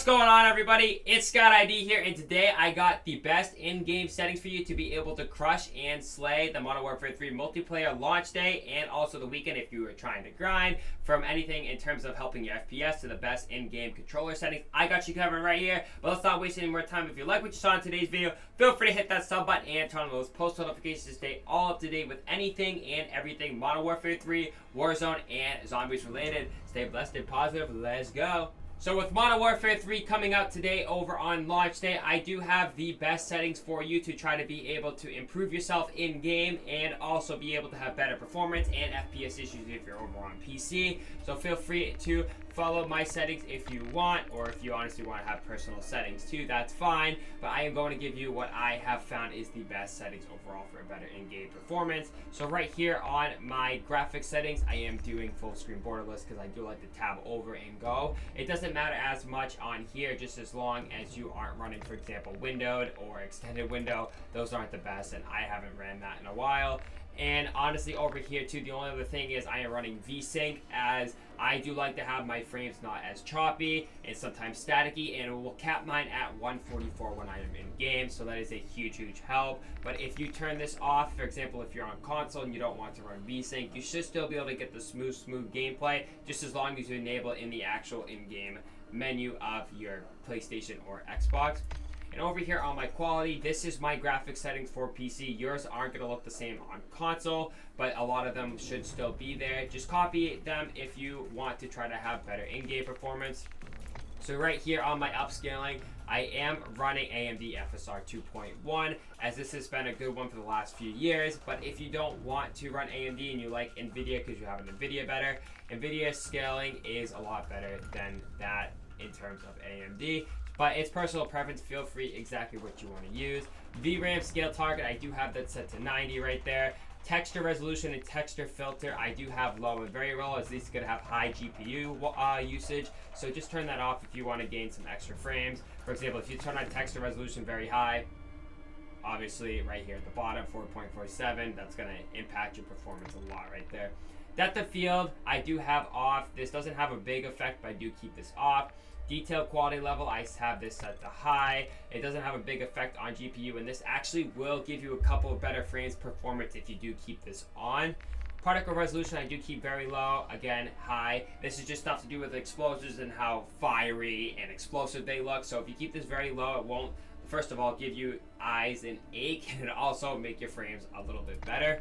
going on, everybody? It's Scott ID here, and today I got the best in-game settings for you to be able to crush and slay the Modern Warfare 3 multiplayer launch day and also the weekend if you were trying to grind. From anything in terms of helping your FPS to the best in-game controller settings, I got you covered right here. But let's not waste any more time. If you like what you saw in today's video, feel free to hit that sub button and turn on those post notifications to stay all up to date with anything and everything Modern Warfare 3, Warzone, and zombies related. Stay blessed and positive. Let's go. So with Modern Warfare 3 coming out today over on launch day, I do have the best settings for you to try to be able to improve yourself in-game and also be able to have better performance and FPS issues if you're over on PC. So feel free to follow my settings if you want, or if you honestly want to have personal settings too, that's fine. But I am going to give you what I have found is the best settings overall for a better in-game performance. So right here on my graphics settings, I am doing full screen borderless because I do like to tab over and go. It doesn't matter as much on here, just as long as you aren't running, for example, windowed or extended window. Those aren't the best, and I haven't ran that in a while. And honestly, over here too, the only other thing is I am running VSync, as I do like to have my frames not as choppy and sometimes staticky, and it will cap mine at 144 when I am in game, so that is a huge help. But if you turn this off, for example, if you're on console and you don't want to run VSync, you should still be able to get the smooth gameplay, just as long as you enable it in the actual in-game menu of your PlayStation or Xbox. And over here on my quality, this is my graphics settings for PC. Yours aren't going to look the same on console, but a lot of them should still be there. Just copy them if you want to try to have better in-game performance. So right here on my upscaling, I am running AMD FSR 2.1, as this has been a good one for the last few years. But if you don't want to run AMD and you like NVIDIA because you have an NVIDIA better, NVIDIA scaling is a lot better than that in terms of AMD. But it's personal preference. Feel free exactly what you want to use. VRAM scale target, I do have that set to 90 right there. Texture resolution and texture filter, I do have low and very low, as these are going to have high GPU usage. So just turn that off if you want to gain some extra frames. For example, if you turn on texture resolution very high, obviously right here at the bottom, 4.47, that's going to impact your performance a lot right there. Depth of field, I do have off. This doesn't have a big effect, but I do keep this off. Detail quality level, I have this set to high. It doesn't have a big effect on GPU, and this actually will give you a couple of better frames performance if you do keep this on. Particle resolution, I do keep very low. Again, high. This is just stuff to do with explosives and how fiery and explosive they look. So if you keep this very low, it won't, first of all, give you eyes and ache, and also make your frames a little bit better.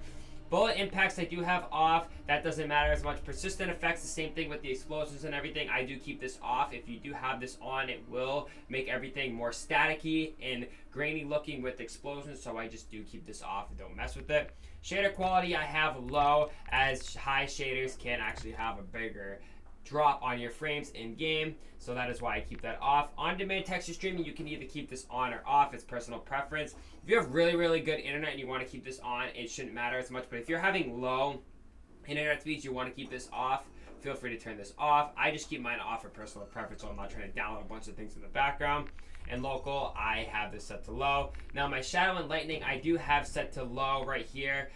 Bullet impacts I do have off. That doesn't matter as much. Persistent effects, the same thing with the explosions and everything. I do keep this off. If you do have this on, it will make everything more staticky and grainy looking with explosions, so I just do keep this off and don't mess with it. Shader quality I have low, as high shaders can actually have a bigger drop on your frames in game, so that is why I keep that off. On-demand texture streaming, you can either keep this on or off. It's personal preference. If you have really good internet and you want to keep this on, it shouldn't matter as much. But if you're having low internet speeds, you want to keep this off, feel free to turn this off. I just keep mine off for personal preference, so I'm not trying to download a bunch of things in the background. And local, I have this set to low. Now my shadow and lightning, I do have set to low right here.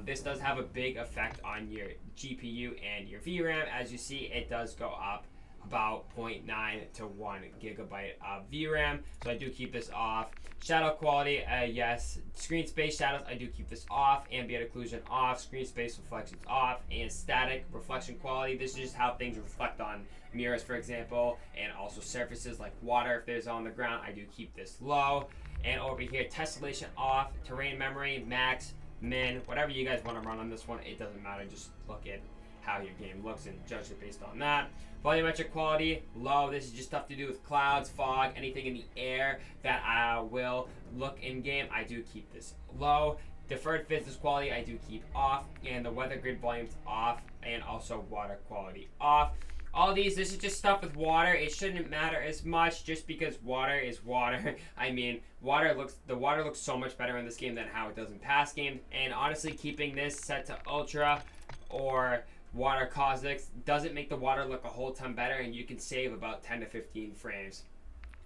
This does have a big effect on your GPU and your VRAM. As you see, it does go up about 0.9 to 1 gigabyte of VRAM, so I do keep this off. Shadow quality, yes. Screen space shadows, I do keep this off. Ambient occlusion off. Screen space reflections off. And static reflection quality, this is just how things reflect on mirrors, for example, and also surfaces like water if there's on the ground. I do keep this low. And over here, tessellation off. Terrain memory, max, min, whatever you guys want to run on this one, it doesn't matter. Just look at how your game looks and judge it based on that. Volumetric quality, low. This is just stuff to do with clouds, fog, anything in the air that will look in game. I do keep this low. Deferred physics quality, I do keep off. And the weather grid volumes off, and also water quality off. All these, this is just stuff with water. It shouldn't matter as much just because water is water. I mean, the water looks so much better in this game than how it does in past games. And honestly, keeping this set to ultra or water cosmics doesn't make the water look a whole ton better, and you can save about 10 to 15 frames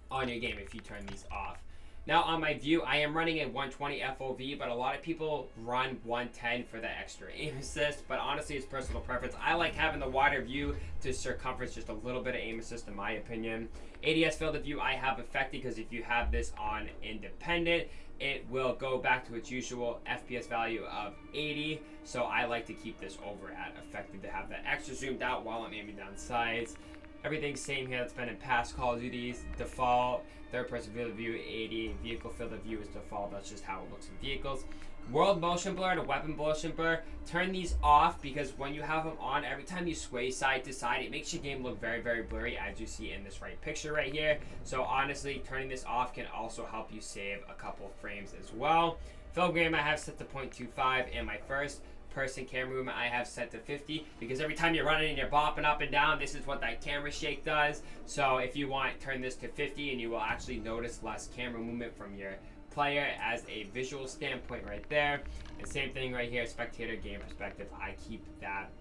on your game if you turn these off. Now on my view, I am running a 120 FOV, but a lot of people run 110 for the extra aim assist, but honestly it's personal preference. I like having the wider view to circumference just a little bit of aim assist in my opinion. ADS field of view I have affected because if you have this on independent, it will go back to its usual FPS value of 80, so I like to keep this over at affected to have that extra zoomed out while I'm aiming down sights. Everything's same here that's been in past Call of Duties. Default, third person field of view 80, vehicle field of view is default, that's just how it looks in vehicles. World motion blur and weapon motion blur, turn these off because when you have them on, every time you sway side to side, it makes your game look very, very blurry as you see in this right picture right here. So honestly, turning this off can also help you save a couple frames as well. Film grain I have set to 0.25 and my first person camera movement I have set to 50 because every time you're running and you're bopping up and down, this is what that camera shake does. So if you want, turn this to 50 and you will actually notice less camera movement from your player as a visual standpoint right there. And same thing right here, spectator game perspective, I keep that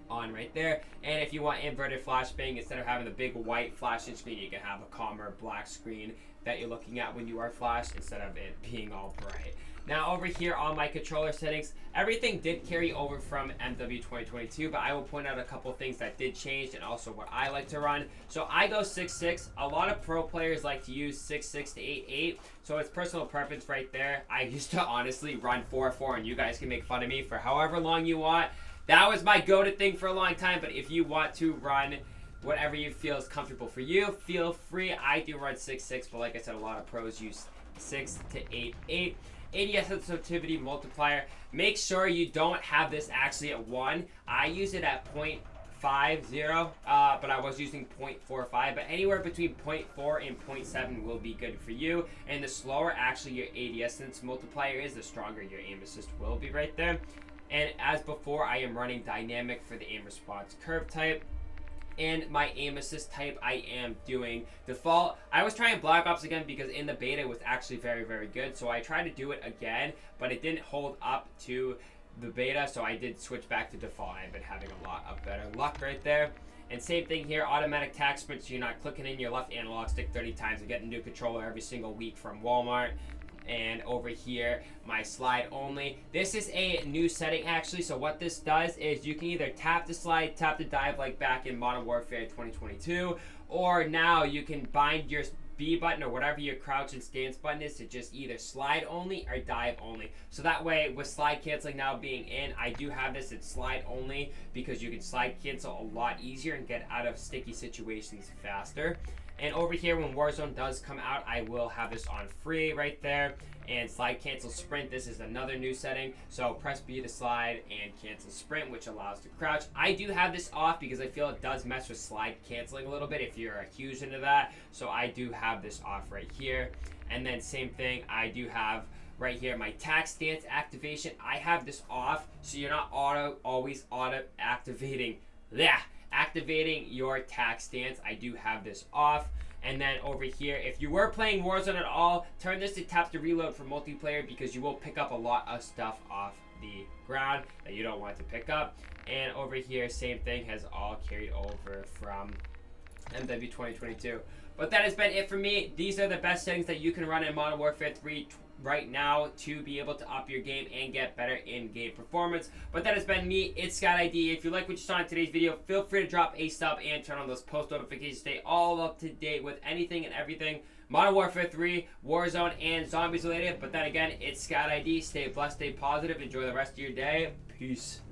on right there. And if you want inverted flashbang, instead of having the big white flashing screen, you can have a calmer black screen that you're looking at when you are flashed instead of it being all bright. Now over here on my controller settings, everything did carry over from MW 2022, but I will point out a couple things that did change and also what I like to run. So I go 6.6. A lot of pro players like to use 6.6 to 8.8, so it's personal preference right there. I used to honestly run 4.4, and you guys can make fun of me for however long you want. That was my go-to thing for a long time, but if you want to run whatever you feel is comfortable for you, feel free. I do run 6.6, but like I said, a lot of pros use 6 to 8.8. ADS sensitivity multiplier, make sure you don't have this actually at 1. I use it at 0.50, but I was using 0.45, but anywhere between 0.4 and 0.7 will be good for you. And the slower actually your ADS sense multiplier is, the stronger your aim assist will be right there. And as before, I am running dynamic for the aim response curve type. And my aim assist type I am doing default. I was trying Black Ops again because in the beta it was actually very, very good. So I tried to do it again, but it didn't hold up to the beta. So I did switch back to default. I've been having a lot of better luck right there. And same thing here, automatic tack sprint, so you're not clicking in your left analog stick 30 times and getting a new controller every single week from Walmart. And over here, my slide only. This is a new setting actually, so what this does is you can either tap to slide, tap to dive like back in Modern Warfare 2022, or now you can bind your B button or whatever your crouch and stance button is to just either slide only or dive only. So that way, with slide canceling now being in, I do have this at slide only because you can slide cancel a lot easier and get out of sticky situations faster. And over here, when Warzone does come out, I will have this on free right there. And slide cancel sprint, this is another new setting. So press B to slide and cancel sprint, which allows to crouch. I do have this off because I feel it does mess with slide canceling a little bit if you're huge into that. So I do have this off right here. And then same thing, I do have right here my tack stance activation. I have this off so you're not always auto activating. Activating your tack stance, I do have this off. And then over here, if you were playing Warzone at all, turn this to tap to reload for multiplayer because you will pick up a lot of stuff off the ground that you don't want to pick up. And over here, same thing has all carried over from MW 2022. But that has been it for me. These are the best settings that you can run in Modern Warfare 3 right now to be able to up your game and get better in-game performance. But that has been me, it's Scott ID. If you like what you saw in today's video, feel free to drop a sub and turn on those post notifications. Stay all up to date with anything and everything Modern Warfare 3, Warzone, and zombies related. But then again, it's Scott ID. Stay blessed, stay positive, enjoy the rest of your day. Peace.